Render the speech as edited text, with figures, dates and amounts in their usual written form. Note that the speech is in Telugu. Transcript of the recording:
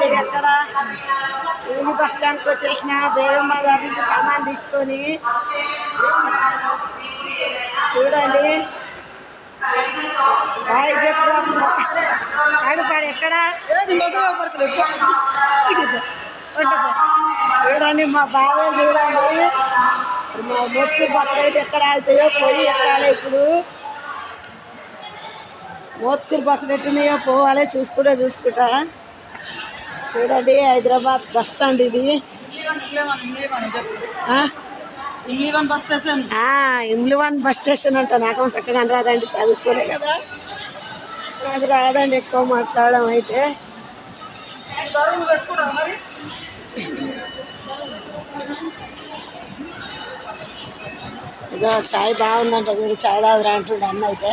చూడండి ఎక్కడ ఊరి బస్ స్టాండ్కి వచ్చేసిన బేగమ్మ గారి నుంచి సామాన్ తీసుకొని చూడండి. బాయ్ చెప్పు ఆడుపాడు ఎక్కడ చూడండి మా బాబాయ్ చూడండి. మా మొత్తం బస్సు అయితే ఎక్కడ ఆగుతాయో పోయి ఎక్కాలి. ఇప్పుడు మోత్కూరు బస్సులు ఎట్టున్నాయో పోవాలి చూసుకుంటా చూడండి. హైదరాబాద్ బస్ స్టాండ్ ఇది. ఇంగ్లీవన్ బస్ స్టేషన్ అంట. నాకు చక్కగా రాదండి, చదువుకోలే కదా, నాకు రాదండి ఎక్కువ మాట్లాడడం. అయితే ఇదో చాయ్ బాగుందంట చూడు, చాయ్ తాగురా అంటుండే అన్న. అయితే